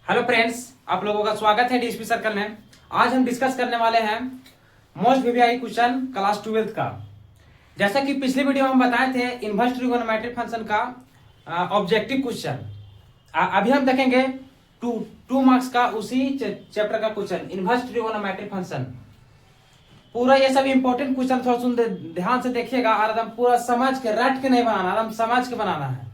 Hello friends, आप लोगों का स्वागत है डीएसपी सर्कल में। आज हम डिस्कस करने वाले हैं मोस्ट वीवीआई क्वेश्चन क्लास 12 का। जैसा कि पिछले वीडियो में हम बताए थे इनवर्स ट्रिगोनोमेट्रिक फंक्शन का ऑब्जेक्टिव क्वेश्चन। अभी हम देखेंगे टू मार्क्स का उसी चैप्टर का क्वेश्चन इनवर्स ट्रिगोनोमेट्रिक फंक्शन। पूरा ये सब इंपॉर्टेंट क्वेश्चन थोड़ा सुन ध्यान से देखिएगा और एकदम पूरा समझ के रट के नहीं बनाना, एकदम समझ के बनाना है।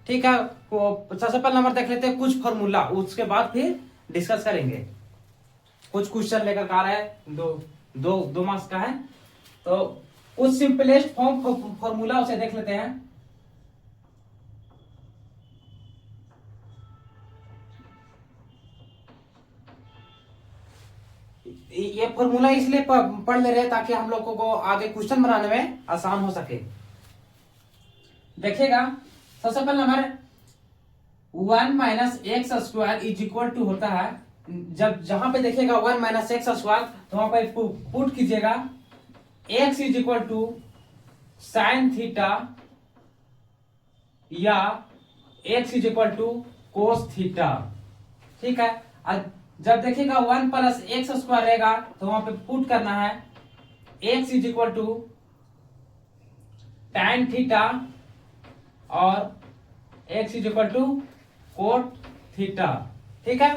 ठीक है, सबसे पहले नंबर देख लेते हैं कुछ फॉर्मूला, उसके बाद फिर डिस्कस करेंगे। कुछ क्वेश्चन लेकर आ रहा है, दो मार्क्स का है, तो कुछ सिंपलेस्ट फॉर्मूला उसे देख लेते हैं। ये फॉर्मूला इसलिए पढ़ ले रहे हैं ताकि हम लोगों को आगे क्वेश्चन बनाने में आसान हो सके। देखिएगा, सबसे पहले number 1 minus x square is equal to होता है, जब जहां पे देखिएगा 1 माइनस एक्स स्क्वायर तो वहां पे पुट कीजिएगा x is equal to sine theta या x is equal to cos theta. ठीक है, जब देखिएगा 1 प्लस एक्स स्क्वायर रहेगा तो वहां पे पुट करना है x is equal to tan theta और x is equal to cot theta. ठीक है,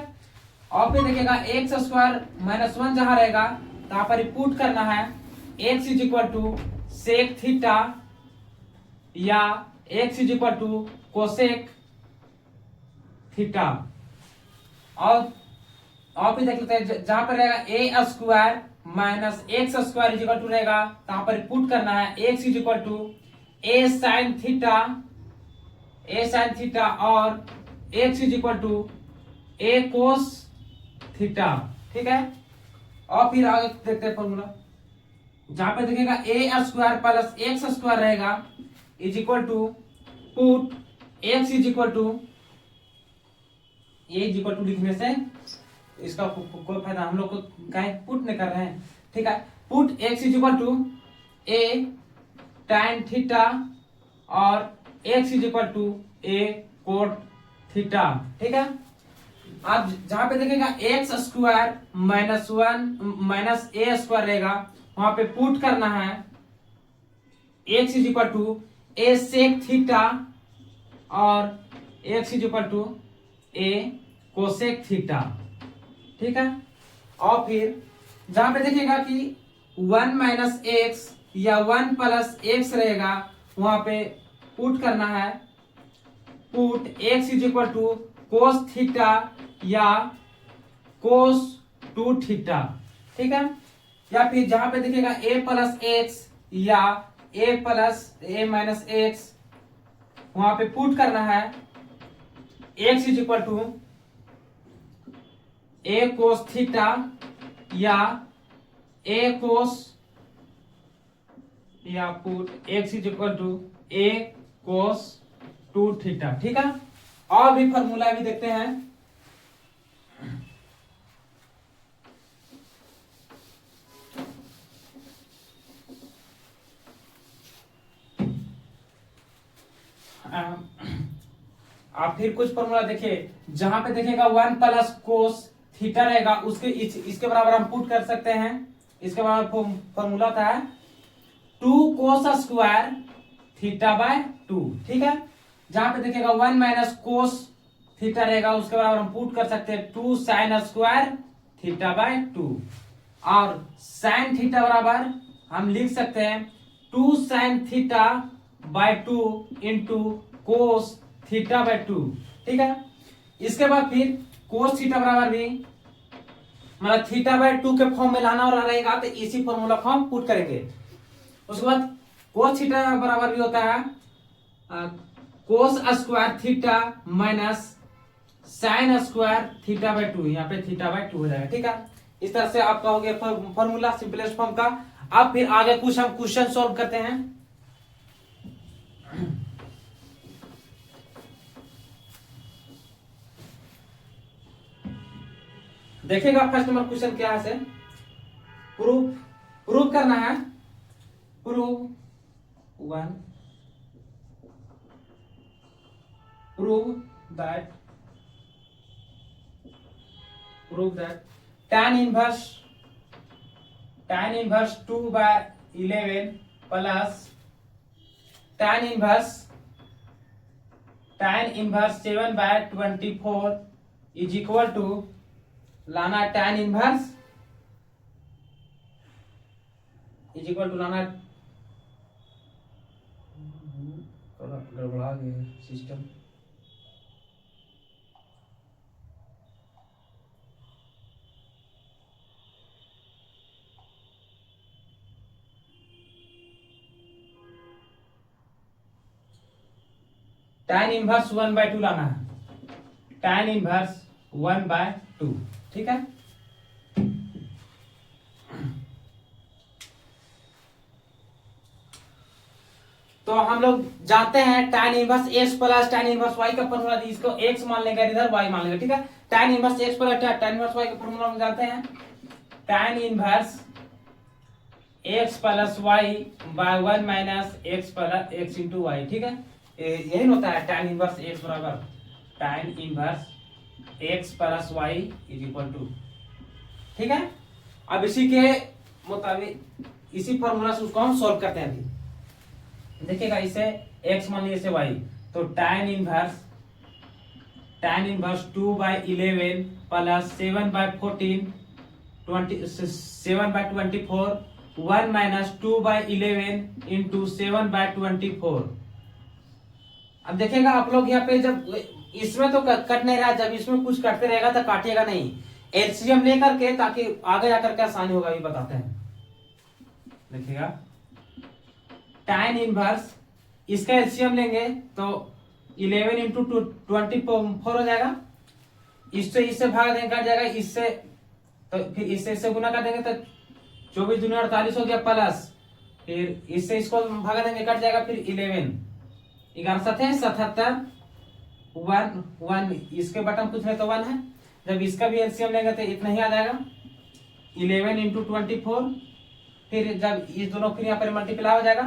और फिर देखिएगा एक्स स्क्वायर माइनस 1 जहां रहेगा तो यहां पर पुट करना है x is equal to sec theta या x is equal to cosec theta. और फिर देख लेते हैं जहां पर रहेगा a square minus x square is equal to रहेगा तो यहां पर पुट करना है x is equal to a sine theta और x is equal to a cos theta. ठीक है, और फिर आगे देखते हैं फॉर्मूला, जहां पे देखिएगा a square plus x square रहेगा is equal to put x is equal to लिखने से इसका कोई फायदा हम लोग को कहीं पुट नहीं कर रहे हैं। ठीक है, put x is equal to a tan theta और x is equal to a cot theta. ठीक है, आप जहां पे देखिएगा x square minus a square रहेगा वहां पे पुट करना है x is equal to a sec theta और x is equal to a cosec theta. ठीक है, और फिर जहां पे देखिएगा कि 1 माइनस एक्स या 1 प्लस एक्स रहेगा वहां पे पुट करना है put x is equal to cos theta या कोस 2 थीटा। ठीक है, या फिर जहां पे देखिएगा a प्लस एक्स या a माइनस एक्स वहां पे पुट करना है x is equal to a cos theta या a कोस या put x is equal to a cos 2 theta. ठीक है, और भी फॉर्मूला भी देखते हैं। आप फिर कुछ फॉर्मूला देखिए, जहां पे देखिएगा 1 प्लस कोस थीटा रहेगा उसके इसके बराबर हम पुट कर सकते हैं। इसके बराबर फॉर्मूला था 2 कोस स्क्वायर थीटा बाय 2। ठीक है, जहां पे देखिएगा 1 माइनस कोस थीटा रहेगा उसके बराबर हम पुट कर सकते हैं 2 साइन स्क्वायर थीटा बाय 2 और साइन थीटा बराबर हम लिख सकते हैं 2 sine theta by 2 into cos theta by 2। ठीक है, इसके बाद फिर कोस थीटा बराबर भी मतलब थीटा बाय 2 के फॉर्म में लाना और रहेगा तो इसी फॉर्मूला फॉर्म पुट करेंगे। उसके बाद कोस थीटा बराबर भी होता है कोस square theta minus sine square theta by 2, यहाँ पे थीटा बाय 2 हो जाएगा। ठीक है, इस तरह से आपका हो गया फॉर्मूला सिंपलेस्ट फॉर्म का। अब फिर आगे कुछ हम क्वेश्चन सॉल्व करते हैं। देखिएगा फर्स्ट नंबर क्वेश्चन क्या है, प्रूव करना है prove that prove that tan inverse 2/11 plus tan inverse 7/24 is equal to लाना tan inverse is equal to लाना, थोड़ा गड़बड़ा गया सिस्टम। tan इनवर्स 1/2 लाना है, tan इनवर्स 1/2, ठीक है। तो हम लोग जानते हैं tan inverse x plus tan inverse y का फॉर्मूला, इसको x मान लेंगे इधर y मान लेंगे, ठीक है। tan inverse x plus tan inverse y का फॉर्मूला हम जानते हैं, tan inverse x plus y by 1 minus x plus x into y, ठीक है। यही होता है tan इनवर्स x बराबर tan inverse x plus y is equal to, ठीक है। अब इसी के मुताबिक इसी फॉर्मूला से उसको हम सॉल्व करते हैं। अभी देखिएगा, इसे x मान लीजिए, इसे y, तो tan inverse 2/11 plus 7/14 7/24 1 minus 2/11 into 7/24। अब देखिएगा आप लोग यहाँ पे, जब इसमें तो कट नहीं रहा, जब इसमें कुछ कटते रहेगा तो काटिएगा नहीं, एलसीएम लेकर के, ताकि आगे जाकर के आसानी होगा, ये बताते हैं। देखिएगा tan इनवर्स, इसका एलसीएम लेंगे तो 11 इंटू 24 हो जाएगा, इससे भाग देंगे, कट जाएगा, इससे तो फिर इससे गुना कर देंगे तो 24 दूनी 48 हो गया, प्लस फिर इससे इसको भागा देंगे, कट जाएगा, फिर 11 77 1 इसके बटन कुछ नहीं तो 1 है। जब इसका भी एलसीएम लेंगे तो इतना ही आ जाएगा, 11 इंटू 24, फिर जब इस दोनों फिर यहाँ पर मल्टीप्लाई हो जाएगा,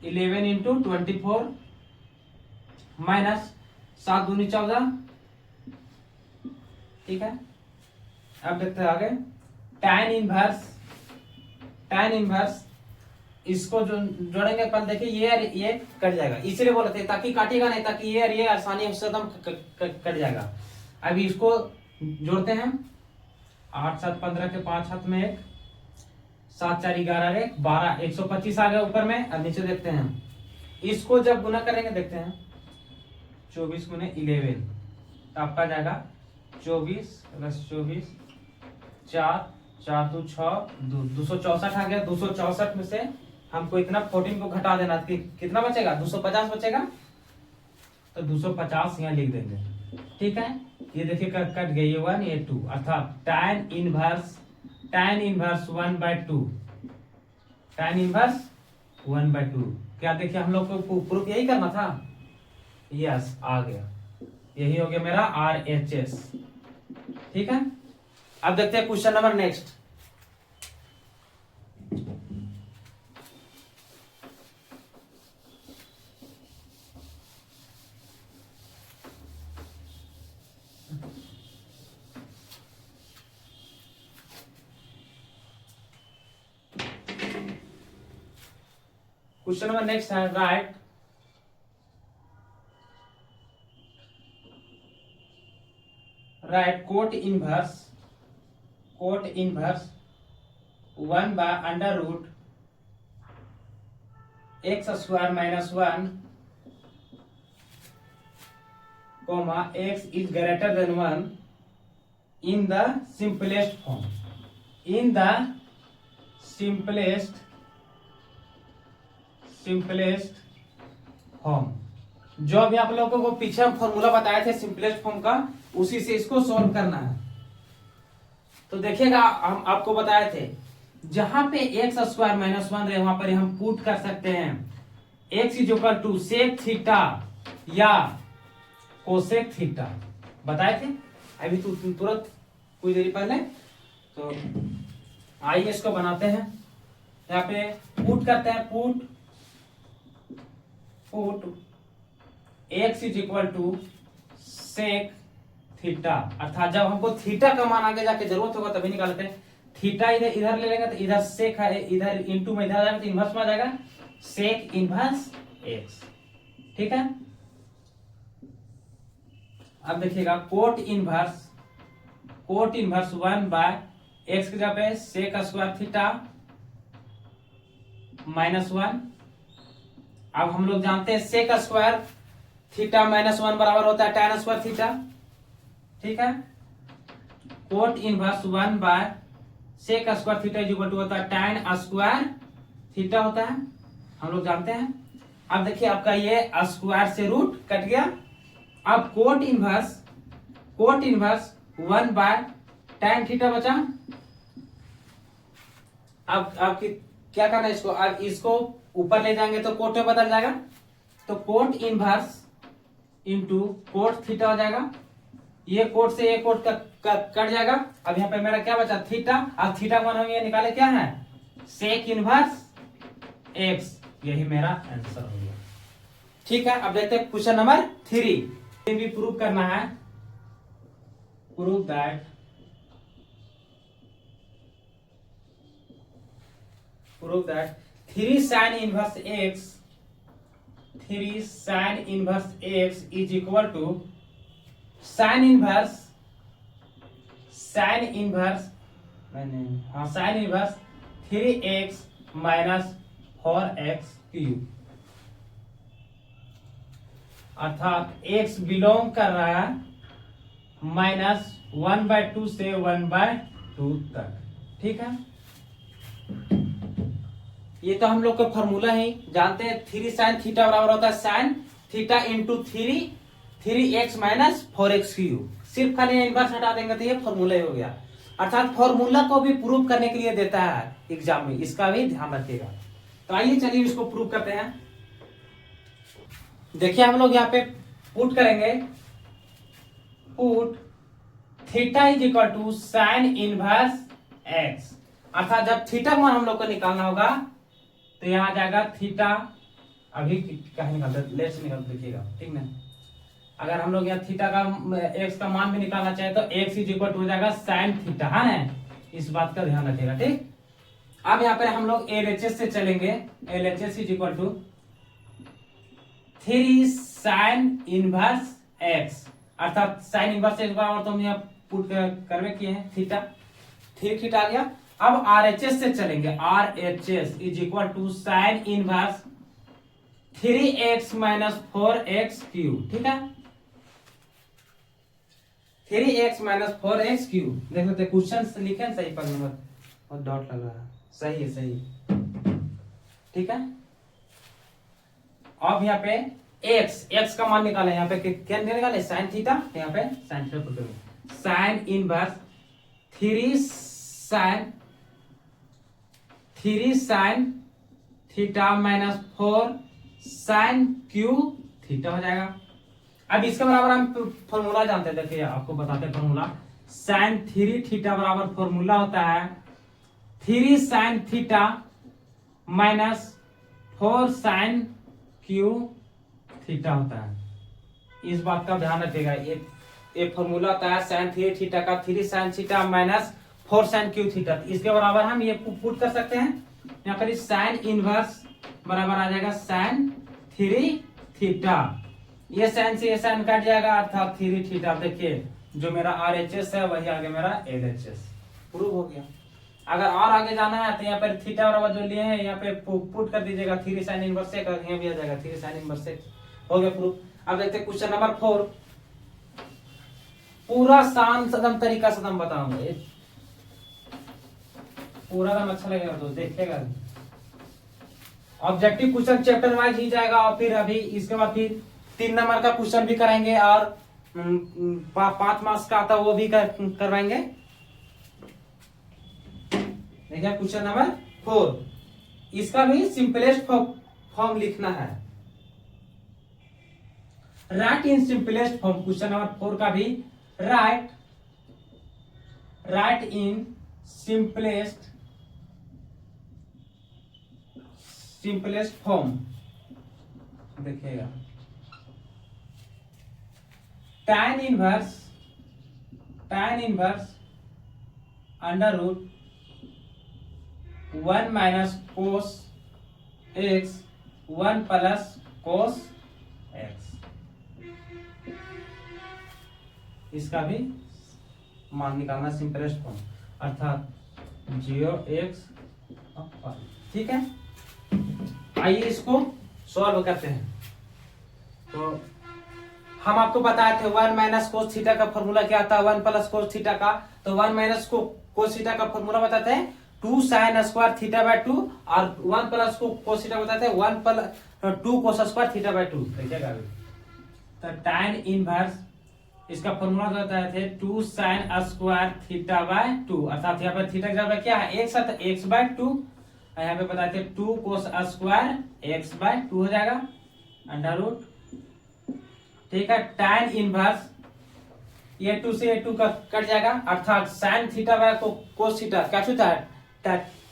11 इंटू 24 माइनस 7 दूनी 14, ठीक है। अब देखते हैं आगे, tan इनवर्स इसको जो जोड़ेंगे, पर देखिए ये कट जाएगा, इसलिए बोले थे ताकि काटेगा नहीं, ताकि ये आसानी से एकदम कट जाएगा। अभी इसको जोड़ते हैं, 8 7 15 के 5 हाथ में 1, 7 4 11 1 12 125 आ गया ऊपर में। अब नीचे देखते हैं, इसको जब गुना करेंगे, देखते हैं 24 गुने 11, तो आपका जाएगा 24 प्लस 24 4 4 2 6 264 आ गया। 264 में से हमको इतना 14 को घटा देना, कितना बचेगा, 250 बचेगा, तो 250 यहाँ लिख देंगे, ठीक है। ये देखिए कट गई, ये 1 ये 2, अर्थात tan इनवर्स 1/2, tan इनवर्स 1/2। क्या देखिए, हम लोग को प्रूफ यही करना था, यस आ गया, यही हो गया मेरा RHS, ठीक है। अब देखते हैं question number next. Question number next है, right cot inverse 1/√x² - 1, x is greater than 1 in the simplest form, जो अभी आप लोगों को पीछे हम फॉर्मूला बताए थे सिंपलेस्ट फॉर्म का, उसी से इसको सॉल्व करना है। तो देखिएगा, हम आपको बताए थे, जहां पे x² - 1 रहे, वहां पर हम पुट कर सकते हैं x = sec थीटा या कोसेक थीटा, बताए थे अभी तो तुरंत कुछ देर पहले। तो आइए इसको बनाते हैं, यहाँ पे पुट करते हैं, पुट x = sec थीटा, अर्थात जब हमको थीटा का मान आगे जाके जरूरत होगा तभी निकालते हैं। थीटा इधर इधर ले लेंगे तो इधर सेक है, इधर इंटू में इधर आ जाएगा तो इनवर्स में आ जाएगा सेक इनवर्स एक्स। ठीक है, अब देखिएगा कोट इनवर्स 1/x की जगह पे सेक स्क्वायर थीटा -1। अब हम लोग जानते हैं सेक स्क्वायर थीटा -1 बराबर होता है tan स्क्वायर थीटा। ठीक है, कोट इनवर्स 1/सेक square theta is equal to होता है tan स्क्वायर थीटा होता है, हम लोग जानते हैं। अब देखिए आपका ये स्क्वायर से रूट कट गया। अब कोट इनवर्स 1/tan थीटा बचा। अब क्या करना है इसको, अब इसको ऊपर ले जाएंगे तो कोट में बदल जाएगा, तो cot inverse into cot theta हो जाएगा। ये कोट से ये कोट कट जाएगा। अब यहाँ पे मेरा क्या बचा थीटा, अब थीटा मान हम ये निकाले क्या है सेक इनवर्स एक्स, यही मेरा आंसर हो गया। ठीक है, अब देखते हैं क्वेश्चन नंबर 3 भी प्रूव करना है। Prove that 3 sin inverse x is equal to sin inverse 3x minus 4x cube, अर्थात x बिलोंग कर रहा है -1/2 से 1/2 तक। ठीक है, ये तो हम लोग का फॉर्मूला ही जानते हैं। 3 sin थीटा बराबर होता है sin theta into 3x minus 4x cube. सिर्फ खाली इनवर्स हटा देंगे तो ये फॉर्मूला ही हो गया। अर्थात फॉर्मूला को भी प्रूव करने के लिए देता है एग्जाम में, इसका भी ध्यान रखिएगा। तो आइए चलिए इसको प्रूव करते हैं। देखिए हम लोग यहाँ पे पुट करेंगे, put theta is equal to sine inverse x, अर्थात जब थीटा मान हम लोग को निकालना होगा तो यहाँ आ जाएगा थीटा, अभी क्या निकालते लेट्स निकालते देखिएगा, ठीक ना। अगर हम लोग यहाँ थीटा का एक्स का मान भी निकालना चाहे तो एक्स इज इक्वल टू हो जाएगा साइन थीटा, है ना, इस बात का ध्यान रखिएगा। ठीक, अब यहाँ पे हम लोग एलएचएस से चलेंगे। LHS is equal to 3 sine inverse x, अर्थात साइन इनवर्स एक्स बराबर तो हम यहाँ पुट करवे किए हैं थीटा, 3 थीटा आ गया। अब आरएचएस से चलेंगे। RHS is equal to sine inverse 3x minus 4x cube. ठीक है, 3x माइनस 4x क्यूब। देख लेते क्वेश्चन लिखे सही पर नंबर और डॉट लग रहा है, सही है, सही। ठीक है, अब यहाँ पे x का मान निकाले, यहाँ पे क्या निकाले साइन थीटा, यहाँ पे sine theta, sine inverse 3 sine theta minus 4 sine cube theta हो जाएगा। अब इसके बराबर हम फॉर्मूला जानते हैं, देखिए आपको बताते हैं फॉर्मूला। साइन 3 थीटा बराबर फॉर्मूला होता है 3 sine theta minus 4 sine cube theta होता है। इस बात का ध्यान रखिएगा, ये फॉर्मूला होता है साइन 3 थीटा का 3 sine theta minus 4 sine cube theta. इसके बराबर हम ये पुट कर सकते हैं, यहाँ पर साइन इनवर्स बराबर आ जाएगा साइन 3 थीटा, ये साइन से ये साइन कट जाएगा, अर्थात 3 थीटा। देखिए जो मेरा आरएचएस है वही आगे मेरा एलएचएस प्रूव हो गया। अगर और आगे जाना है तो यहाँ पर थीटा बराबर जो लिए हैं यहाँ पे पुट कर दीजिएगा 3 साइन इनवर्स से, यहाँ भी आ जाएगा 3 साइन इनवर्स से, हो गया प्रूफ। अब देखते हैं क्वेश्चन नंबर 4, पूरा शान सदम तरीका से हम बताऊंगा, पूरा काम अच्छा लगेगा तो देखिएगा। ऑब्जेक्टिव क्वेश्चन चैप्टर वाइज ही जाएगा, और फिर अभी इसके बाद फिर 3 नंबर का क्वेश्चन भी कराएंगे और 5 मार्क्स का आता वो भी करवाएंगे। देखिए क्वेश्चन नंबर 4, इसका भी सिंपलेस्ट फॉर्म लिखना है, write in simplest form. Question number 4 का भी राइट इन सिंपलेस्ट फॉर्म। देखिएगा tan inverse tan inverse under root 1 minus cos x 1 plus cos x, इसका भी मान निकालना सिंपलेस्ट फॉर्म, अर्थात 0x। ठीक है, आइए इसको सॉल्व करते हैं। तो हम आपको बताए थे 1 माइनस कोस थीटा का फॉर्मूला क्या आता है, 1 प्लस कोस थीटा का। तो 1 माइनस कोस थीटा का फॉर्मूला बताते हैं 2 साइन स्क्वायर थीटा बाय 2, और 1 प्लस कोस थीटा बताते हैं 1 plus 2 cos square theta by 2। देखिएगा तो tan इनवर्स इसका फॉर्मूला बताए थे 2 साइन स्क्वायर थीटा बाय 2, अर्थात यहाँ पर थीटा की जगह क्या है x है, तो x बाय 2। यहाँ पे बताए थे 2 कोस स्क्वायर x बाय 2 हो जाएगा अंडर रूट। ठीक है, tan इनवर्स ये 2 से ये 2 का कट जाएगा, अर्थात sign theta by cos theta क्या होता है,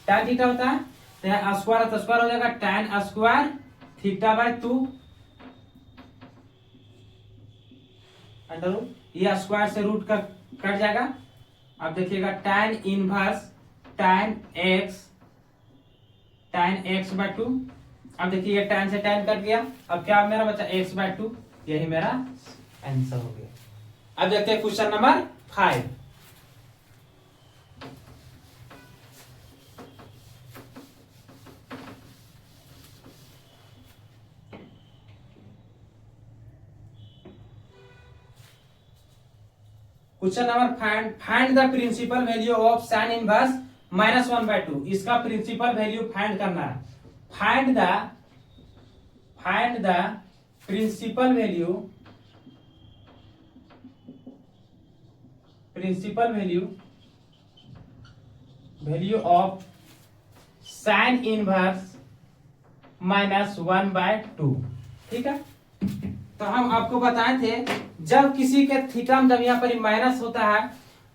tan थीटा होता है। तो यहाँ स्क्वायर तो स्क्वायर हो जाएगा, tan square theta by 2 under root, ये स्क्वायर से रूट का कट जाएगा। अब देखिएगा tan inverse tan x by 2। अब देखिए ये tan से tan कट गया, अब क्या मेरा बचा x बाय 2, यही मेरा आंसर हो गया। अब देखते हैं question number 5। Question number find the principal value of sine inverse -1/2। इसका प्रिंसिपल वैल्यू फाइंड करना है। Find the principal value of sine inverse -1/2। ठीक है, तो हम आपको बताए थे जब किसी के थीटा में जब यहाँ पर माइनस होता है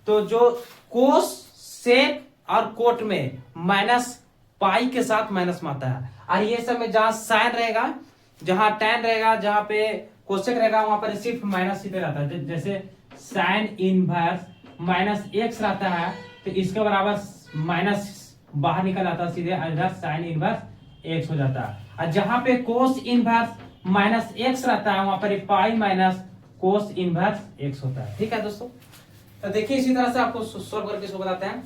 तो जो कोस सेक और कोट में माइनस पाई के साथ माइनस में आता है, और ये सब में जहां साइन रहेगा, जहां टैन रहेगा, जहां पे कोसेक रहेगा, वहां पर सिर्फ माइनस सीधे रहता है। जैसे साइन इनवर्स -x रहता है तो इसके बराबर माइनस बाहर निकल आता है सीधे, इधर साइन इनवर्स x हो जाता है। और जहां पे कोस इनवर्स -x रहता है वहां पर pi minus cos inverse x होता है। ठीक है दोस्तों, तो देखिए इसी तरह से आपको सोल्व करके इसको बताते हैं।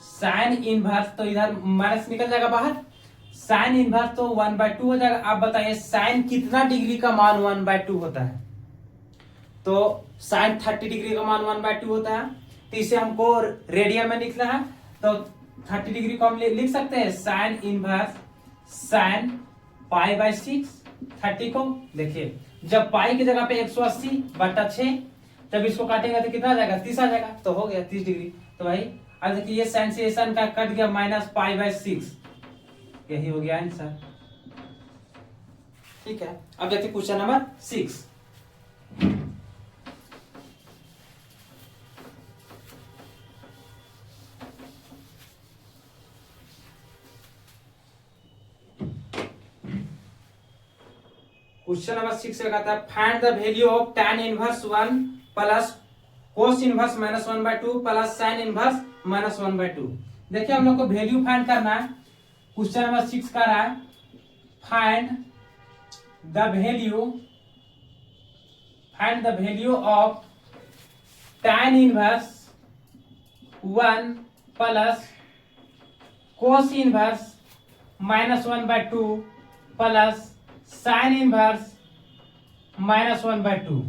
साइन इनवर्स तो इधर माइनस निकल जाएगा बाहर, साइन इनवर्स तो 1/2 हो जाएगा। आप बताइए साइन कितना डिग्री का मान 1/2 होता है, तो साइन 30 डिग्री का मान 1/2 होता है। तो इसे हमको रेडियन में लिखना है, तो 30 डिग्री को हम लिख सकते हैं साइन इनवर्स साइन π/6। 30 को देखिए जब पाई की जगह पे 180/6, जब इसको काटेंगे तो कितना आ जाएगा, 30 आ जाएगा, तो हो गया 30 डिग्री। तो भाई अब देखिए ये साइन से साइन का कट गया -π/6, यही हो गया आंसर। ठीक है, अब देखिए क्वेश्चन नंबर 6। क्वेश्चन नंबर 6 से कहता है find the value of tan inverse 1 plus cos inverse -1/2 plus sign inverse -1/2। देखिए हम लोग को वैल्यू फाइंड करना है। क्वेश्चन नंबर 6 का रहा है find the value of tan inverse 1 plus cos inverse -1/2 plus sign inverse -1/2।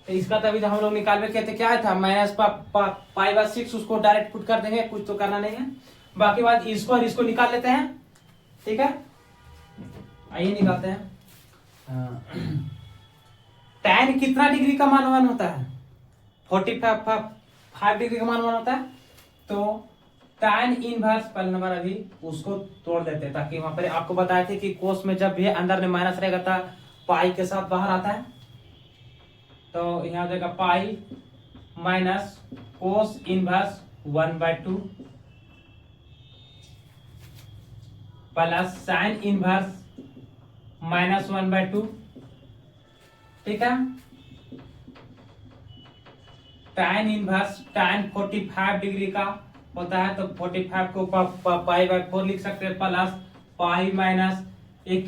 तो इसका तभी हम लोग निकाल के थे, क्या था -π/6, उसको डायरेक्ट पुट कर देंगे, कुछ तो करना नहीं है। बाकी बात इसको निकाल लेते हैं। ठीक है, आइए निकालते हैं। tan कितना डिग्री का मान 1 होता है, 45 डिग्री का मान 1 होता है। तो tan इनवर्स पहले नंबर अभी उसको तोड़ देते हैं, ताकि वहां पर आपको बताए थे कि कोस में जब भी अंदर में माइनस रहेगा था पाई के साथ बाहर आता है। तो यहाँ जाएगा pi minus cos inverse 1/2 plus sign inverse -1/2। ठीक है, tan इनवर्स tan 45 डिग्री का होता है, तो 45 को पाई बाय 4 लिख सकते हैं, प्लस पाई माइनस एक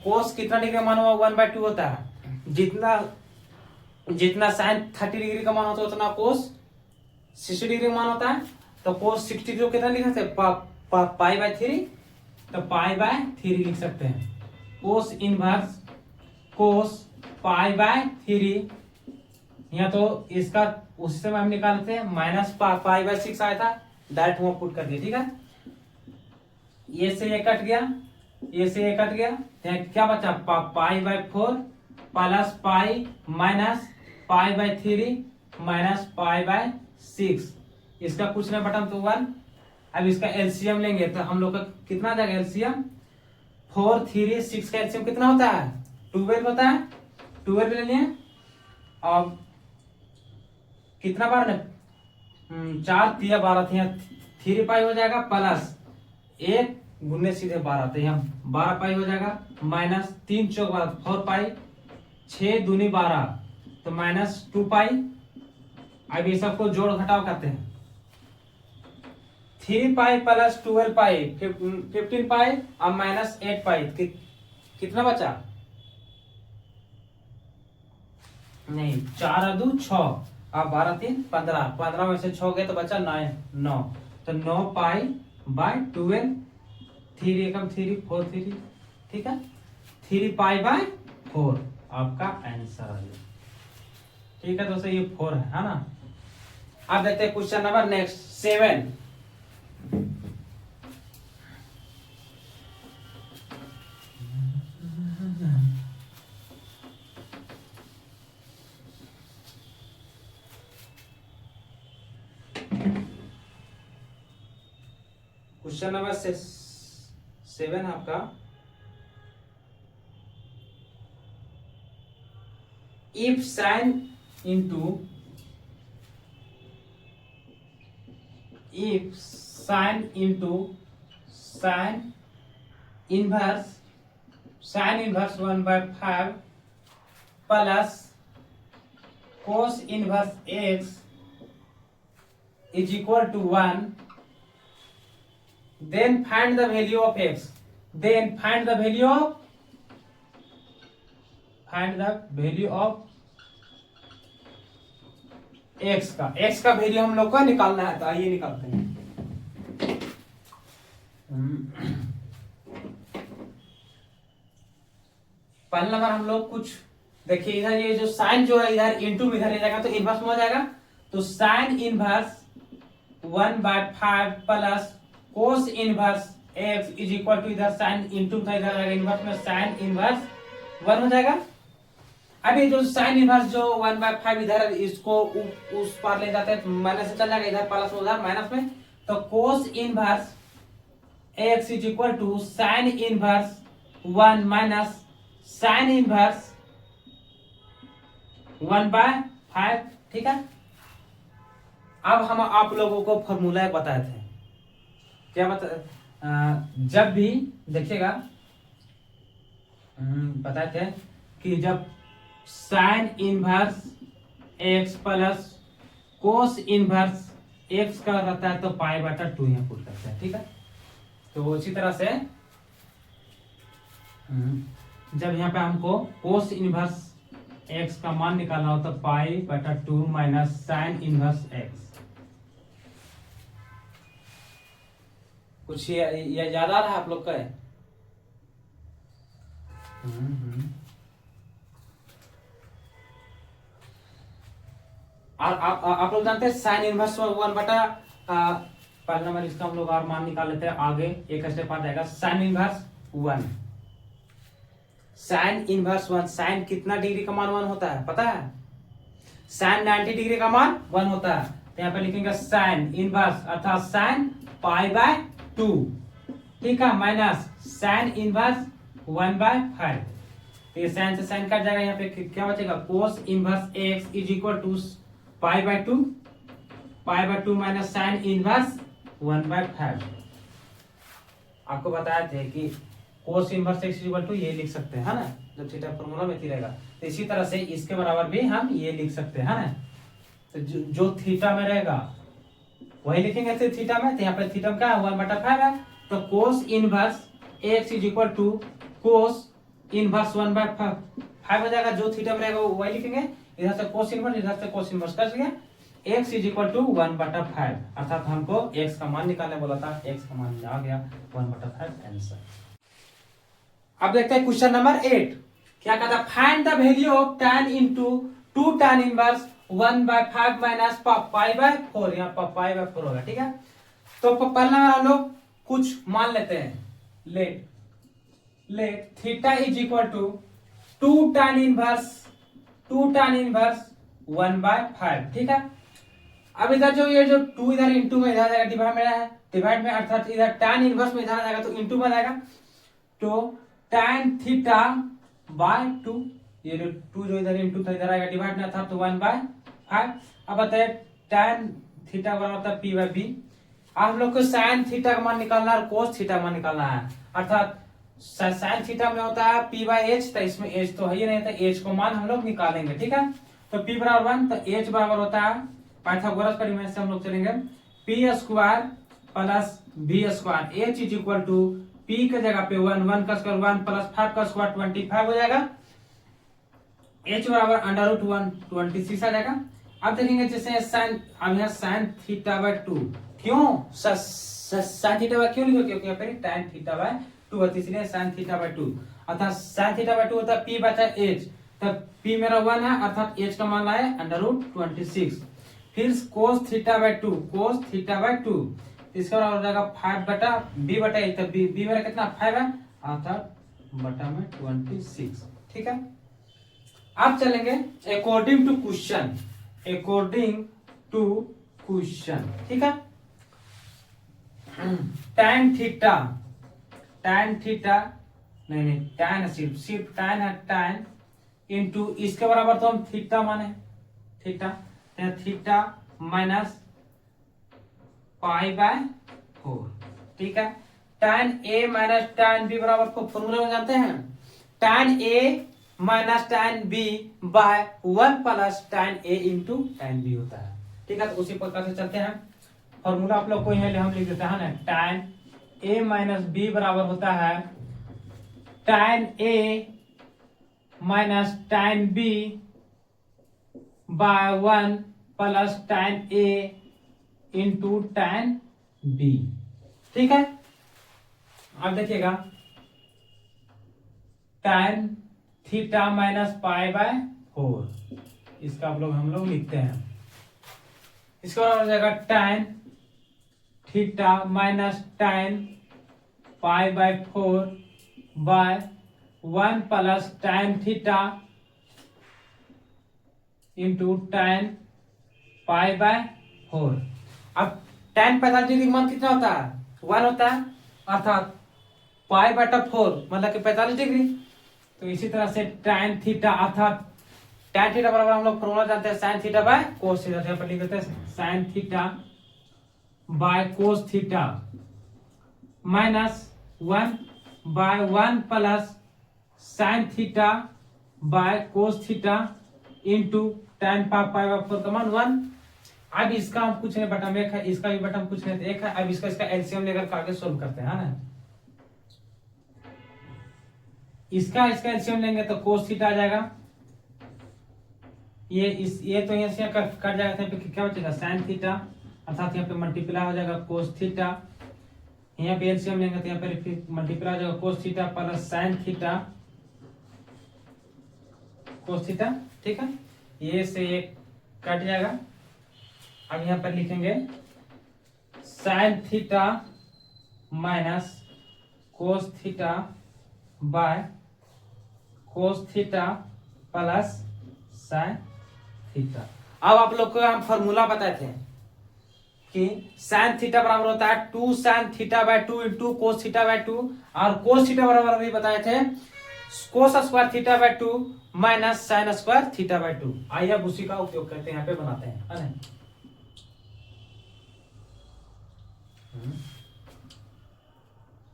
कोस कितना डिग्री का मान हुआ 1/2 होता है। जितना साइन 30 डिग्री का मान होता है उतना कोस 60 डिग्री का मान होता है। तो कोस 60 को कितना लिख सकते हैं पाई बाय 3, तो पाई बाय 3 लिख सकते हैं। Cos inverse cos pi by 3, यहाँ तो इसका उस समय हम निकालते हैं माइनस पाई बाय 6 आया था, डायरेक्ट वहां पुट कर दिया। ठीक है, ये से ये कट गया, ये से ये कट गया, क्या बचा pi by 4 plus pi minus pi by 3 minus pi by 6। इसका कुछ नहीं बटन तो 1। अब इसका एलसीएम लेंगे तो हम लोग का कितना आ जाएगा एलसीएम, 4 3 6 का एलसीएम कितना होता है 12 होता है, 12 ले लिए। अब कितना बार ने 4 3 12 थे, 3 पाई हो जाएगा प्लस 1 गुने सीधे 12, तो यहाँ 12 पाई हो जाएगा, माइनस 3 चौक 4 पाई, 6 दूनी 12, तो माइनस 2 पाई। अब ये सबको जोड़ घटाव करते हैं, 3 पाई प्लस 12 पाई 15 पाई और माइनस 8 पाई, कितना बचा नहीं 4 2 6 अब 12 3 15, 15 में से 6 गए तो बचा 9, तो 9 पाई बाय 12, 3 एकम 3 4 3, ठीक है, 3 पाई बाय 4 आपका आंसर आ गया। ठीक है दोस्तों, ये 4 है ना। अब देखते हैं question number next 7। Question number 7 आपका, if sine into sine inverse 1/5 plus cos inverse x is equal to 1, then find the value of x, then find the value of x का वैल्यू हम लोग को निकालना है। तो आइए निकालते हैं। पहला नंबर हम लोग कुछ देखिए, इधर ये जो साइन जो है इधर इनटू में इधर ले जाएगा तो इनवर्स में हो जाएगा, तो sine inverse 1/5 plus cos inverse x is equal to, इधर साइन इनटू था इधर आएगा इनवर्स में, साइन इनवर्स 1 हो जाएगा। अब ये जो साइन इनवर्स जो 1/5 इधर इसको उस पार ले जाते हैं तो माइनस से चल जाएगा, इधर प्लस उधर माइनस में, तो cos inverse x is equal to sine inverse 1 minus sine inverse 1/5। ठीक है, अब हम आप लोगों को फॉर्मूला बताए थे, क्या जब भी देखिएगा बताए थे कि जब sine inverse x plus cos inverse x का रहता है तो पाई/2 यहाँ पुट करते हैं। ठीक है, तो इसी तरह से जब यहाँ पे हमको कोस इनवर्स x का मान निकालना हो तो पाई/2 माइनस साइन इनवर्स x। कुछ ये याद आ रहा है आप लोग का? और आप लोग जानते हैं साइन इनवर्स 1/, पहला नंबर इसका हम लोग और मान निकाल लेते हैं, आगे एक स्टेप आ जाएगा। Sine inverse 1, sine inverse 1, sine कितना डिग्री का मान 1 होता है पता है? साइन 90 डिग्री का मान 1 होता है, तो यहाँ पे लिखेंगे साइन इनवर्स अर्थात साइन पाई/2, ठीक है, माइनस साइन इनवर्स 1/5, तो ये साइन से साइन कट जाएगा, यहाँ पे क्या बचेगा cos inverse x is equal to पाई/2 माइनस साइन इनवर्स 1/5। आपको बताए थे कि cos inverse x equal to ये लिख सकते हैं, है ना, जब थीटा फॉर्मूला में रहेगा, तो इसी तरह से इसके बराबर भी हम ये लिख सकते हैं, है ना। तो जो थीटा में रहेगा वही लिखेंगे थीटा में। तो यहाँ पे थीटा क्या है 1/5 है, तो cos inverse x is equal to cos inverse 1/5 हो जाएगा। जो थीटा में रहेगा वही लिखेंगे, इधर से कोस इनवर्स इधर से कोस इनवर्स कर दिया, x इज इक्वल टू 1/5 अर्थात हमको x का मान निकालने बोला था, x का मान आ गया 1/5 आंसर। अब देखते हैं क्वेश्चन नंबर 8 क्या कहता है, find the value of tan into 2 tan inverse 1/5 minus π/4। यहाँ π/4 होगा, ठीक है। तो पहला हम लोग कुछ मान लेते हैं, let theta is equal to 2 tan inverse 1/5, ठीक है। अब इधर जो ये जो 2 इधर इंटू में इधर जाएगा, डिवाइड में अर्थात इधर tan इनवर्स में इधर जाएगा तो इंटू में जाएगा, तो tan थीटा बाय 2, ये जो 2 जो इधर इंटू था इधर आएगा डिवाइड में अर्थात 1/5। अब बताए tan थीटा बराबर होता है p/b। अब हम लोग को sin थीटा का मान निकालना है और cos थीटा का मान निकालना है, अर्थात sin थीटा में होता है p/h, तो इसमें h तो है ही नहीं, तो h को मान हम लोग निकालेंगे, ठीक है। तो p बराबर 1, तो h बराबर होता है पाइथागोरस परिमेय से हम लोग चलेंगे p² plus b², h is equal to p के जगह पे 1 का स्क्वायर 1 प्लस 5 का स्क्वायर 25 हो जाएगा, h बराबर √1 26 आ जाएगा। अब देखेंगे जैसे sin, अब यहाँ sin θ/2 क्यों sin θ क्यों लिखो, क्योंकि यहाँ पे tan θ/2 है, इसलिए sin θ/2 अर्थात sin θ/2 होता है p/h, तब p मेरा 1 है अर्थात h का मान आए √26। फिर cos θ/2 इसका बराबर हो जाएगा 5/b/h, तब b मेरा कितना 5 है अर्थात बटा में 26, ठीक है। अब चलेंगे अकॉर्डिंग टू क्वेश्चन, ठीक है। tan थीटा नहीं tan है, सिर्फ tan है, tan इंटू इसके बराबर तो हम थीटा माने थीटा माइनस π/4, ठीक है। tan a minus tan b बराबर को फॉर्मूला में जानते हैं, tan a minus tan b by 1 plus tan a into tan b होता है, ठीक है। तो उसी प्रकार से चलते हैं, फॉर्मूला आप लोग को यहाँ हम लिख देते हैं ना, tan a माइनस b बराबर होता है tan a minus tan b by 1 plus tan a into tan b, ठीक है। अब देखिएगा tan थीटा माइनस π/4, इसका हम लोग लिखते हैं, इसका हो जाएगा tan theta minus tan π/4 by 1 plus tan theta into tan π/4। अब tan 45 डिग्री का मान कितना होता है 1 होता है, अर्थात π/4 मतलब कि 45 डिग्री। तो इसी तरह से tan थीटा अर्थात tan थीटा बराबर हम लोग फॉर्मूला जानते हैं sin theta by cos theta, यहाँ पर लिख देते हैं sin theta by cos theta minus 1 by 1 plus sin theta by cos theta into tan π/4 का मान 1। अब इसका हम कुछ नहीं बटा में 1 है, इसका भी बटा कुछ नहीं 1 है। अब इसका एलसीएम लेकर आगे सोल्व करते हैं ना, इसका एलसीएम लेंगे तो cos थीटा आ जाएगा, ये तो यहाँ से कट जाएगा, तो क्या बचेगा sin थीटा अर्थात यहाँ पे मल्टीप्लाई हो जाएगा cos थीटा, यहाँ पे एलसीएम लेंगे तो यहाँ पे फिर मल्टीप्लाई हो जाएगा cos theta plus sin theta cos theta, ठीक है। ये से एक कट जाएगा। अब यहाँ पर लिखेंगे sin theta minus cos theta by cos theta plus sin theta. अब आप लोग को हम फॉर्मूला बताए थे कि sin थीटा बराबर होता है 2 sin θ/2 इंटू cos θ/2, और cos थीटा बराबर भी बताए थे cos square θ/2 minus sin square θ/2। आइए अब उसी का उपयोग करते हैं, यहाँ पे बनाते हैं, है ना।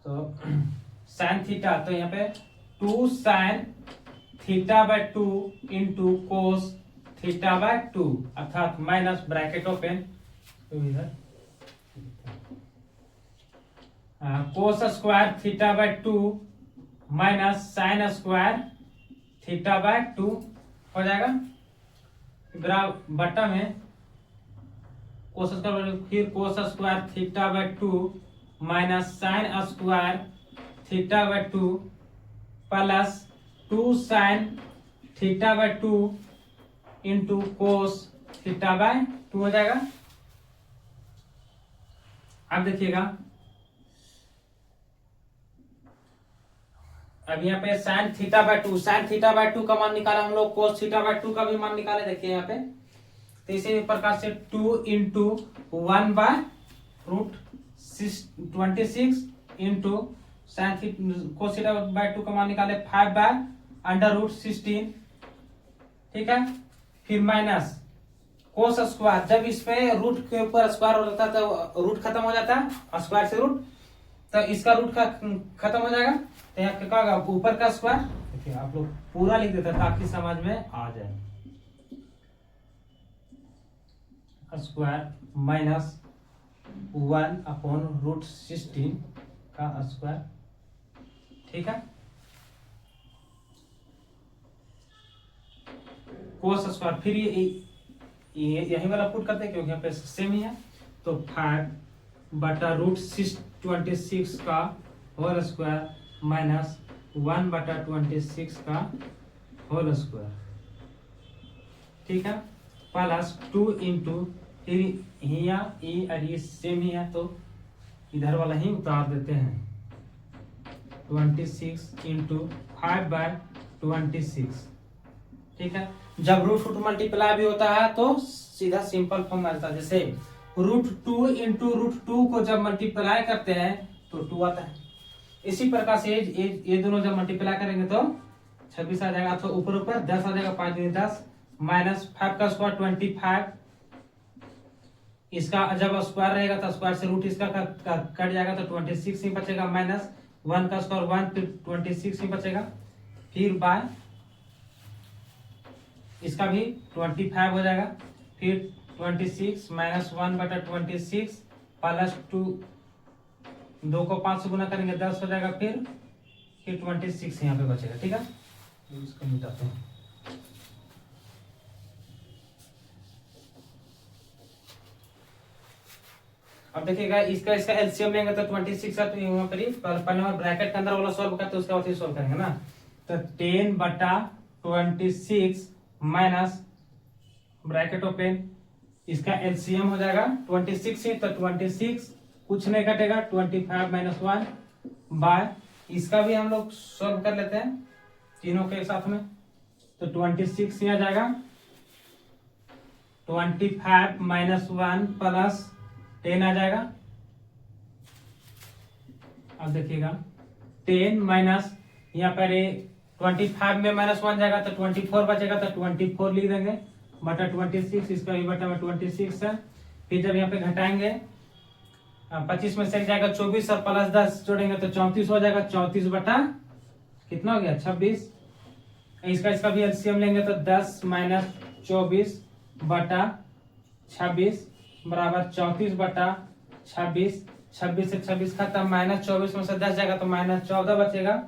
तो sin थीटा, तो यहाँ पे 2 sin θ/2 into cos theta by 2 अर्थात माइनस ब्रैकेट ओपन इधर cos square theta by 2 minus sine square theta by 2 हो जाएगा। ग्राफ बटा में कोस स्क्वायर फिर cos square theta by 2 minus sine square theta by 2 plus 2 sine theta by 2 into cos theta by 2 हो जाएगा। अब देखिएगा, अब यहाँ पे sine theta by 2, sine theta by 2 का मान निकाला हम लोग, कोस थीटा बाय 2 का भी मान निकाले। देखिए यहाँ पे तो इसी प्रकार से 2 into 1 by root 26 into sine cos theta by 2 का मान निकाले 5 बाय अंडर रूट 16, ठीक है। फिर माइनस कोस स्क्वायर, जब इस पे रूट के ऊपर स्क्वायर हो जाता है तो रूट खत्म हो जाता है, स्क्वायर से रूट, तो इसका रूट का खत्म हो जाएगा। तो यहाँ क्या होगा, ऊपर का स्क्वायर, देखिए आप लोग पूरा लिख देते ताकि समझ में आ जाए। स्क्वायर माइनस 1 अपॉन रूट 16 का स्क्वायर, ठीक है। कोस स्क्वायर, फिर ये यही वाला पुट करते हैं क्योंकि यहाँ पे सेम ही है। तो 5 बटा रूट 26 का होल स्क्वायर माइनस 1 बटा 26 का होल स्क्वायर, ठीक है, प्लस 2 इंटू फिर यहाँ ई और ये सेम ही है तो इधर वाला ही उतार देते हैं, 26 इंटू 5 बाय 26, ठीक है। जब रूट मल्टीप्लाई भी होता है तो सीधा सिंपल फॉर्म में आता है। जैसे रूट 2 इंटू रूट 2 को जब मल्टीप्लाई करते हैं तो 2 आता है। इसी प्रकार से ये दोनों जब मल्टीप्लाई करेंगे तो 26 आ जाएगा, तो ऊपर ऊपर 10 आ जाएगा, 5 दूनी 10 माइनस 5 का स्क्वायर 25, इसका जब स्क्वायर रहेगा तो स्क्वायर से रूट इसका कट जाएगा तो 26 ही बचेगा, माइनस 1 का स्क्वायर 1 फिर 26 ही बचेगा, फिर बाय इसका भी 25 हो जाएगा, फिर 26 माइनस 1 बटा 26 प्लस 2, 2 को 5 से गुना करेंगे 10 हो जाएगा, फिर 26 यहाँ पे बचेगा, ठीक है। इसको मिटाते हैं। अब देखिएगा इसका एलसीएम लेंगे तो 26 है, तो यहाँ पर पहले और ब्रैकेट के अंदर वाला सॉल्व करते हैं, उसके बाद सॉल्व करेंगे ना। तो 10 बटा 26 माइनस ब्रैकेट ओपन, इसका एलसीएम हो जाएगा 26 ही, तो 26 कुछ नहीं कटेगा, 25 माइनस 1 बाय, इसका भी हम लोग सॉल्व कर लेते हैं तीनों के साथ में। तो 26 यहाँ जाएगा, 25 माइनस 1 प्लस 10 आ जाएगा। अब देखिएगा 10 माइनस यहाँ पर 25 में माइनस 1 जाएगा तो 24 बचेगा, तो 24 लिख देंगे बटा 26, इसका भी बटा में 26 है। फिर जब यहाँ पे घटाएंगे 25 में से जाएगा 24 और प्लस 10 जोड़ेंगे तो 34 हो जाएगा, 34 बटा कितना हो गया 26। इसका भी एलसीएम लेंगे तो 10 माइनस 24 बटा 26 बराबर 34 बटा 26, 26 से 26 खत्म, माइनस 24 में से 10 जाएगा तो माइनस 14 बचेगा,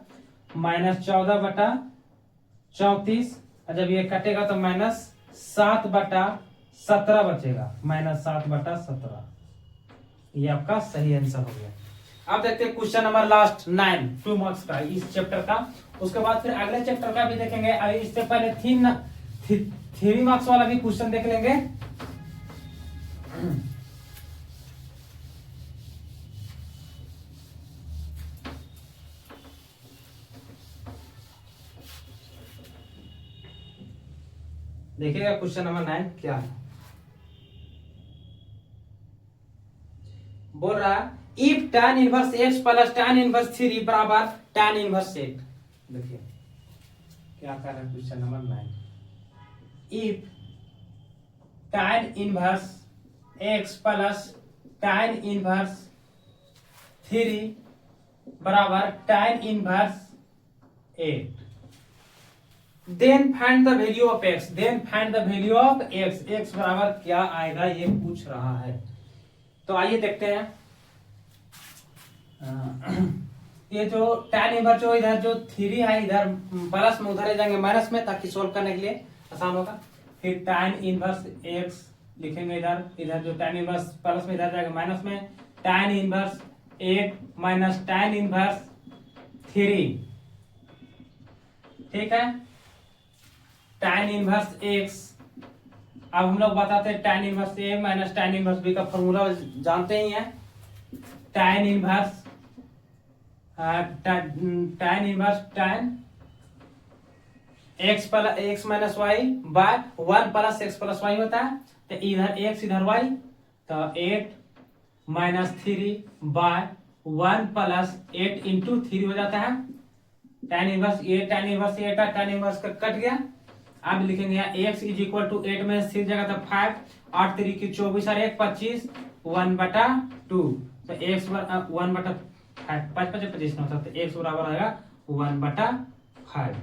माइनस 14 बटा 34, और जब ये कटेगा तो माइनस 7 बटा 17 बचेगा, माइनस 7 बटा 17। ये आपका सही आंसर हो गया। अब देखते हैं क्वेश्चन नंबर लास्ट 9 2 मार्क्स का इस चैप्टर का, उसके बाद फिर अगले चैप्टर का भी देखेंगे। अभी इससे पहले 3 मार्क्स वाला भी क्वेश्चन देख लेंगे। देखिएगा क्वेश्चन नंबर 9 क्या है, बोल रहा if tan inverse x plus tan inverse 3 बराबर tan इनवर्स 8। देखिए क्या कर रहा है question number 9, if tan inverse x plus tan inverse 3 बराबर tan inverse 8, then find the value of x, then find the value of x, x बराबर क्या आएगा ये पूछ रहा है। तो आइए देखते हैं। ये जो tan इनवर्स जो इधर जो 3 है इधर प्लस में, उधर जाएंगे माइनस में ताकि सोल्व करने के लिए आसान होगा। फिर tan इनवर्स x लिखेंगे इधर, इधर जो tan इनवर्स प्लस में इधर जाएगा माइनस में, tan inverse 8 minus tan inverse 3, ठीक है। tan इनवर्स x, अब हम लोग बताते हैं tan inverse a minus tan inverse b का फॉर्मूला जानते ही हैं। tan inverse tan inverse tan x minus y by 1 plus x plus y होता है। तो इधर x इधर y, तो 8 माइनस 3 बाय 1 प्लस 8 इंटू 3 हो जाता है। tan इनवर्स ए था, tan इनवर्स का कट गया। अब लिखेंगे यहाँ x इज इक्वल टू 8 में 6 जगह था 5, 8 3 की 24 और 1 25, 1/2। तो x 1/5, 5 5 25 होता है, तो x बराबर आएगा 1/5।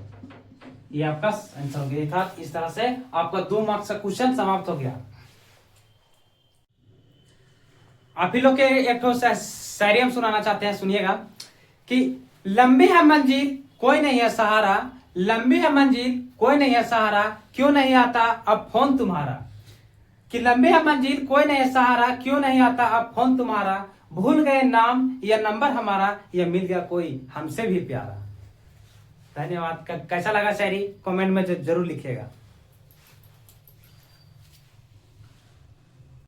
ये आपका आंसर हो गया था। इस तरह से आपका 2 मार्क्स का क्वेश्चन समाप्त हो गया। आप ही लोग के एक तो शायरी हम सुनाना चाहते हैं, सुनिएगा कि लंबी है मंजिल कोई नहीं है सहारा, लंबी है मंजिल कोई नहीं है सहारा, क्यों नहीं आता अब फोन तुम्हारा। कि लंबी है मंजिल कोई नहीं है सहारा, क्यों नहीं आता अब फोन तुम्हारा, भूल गए नाम या नंबर हमारा, या मिल गया कोई हमसे भी प्यारा। धन्यवाद। कैसा लगा शायरी कमेंट में जरूर लिखिएगा।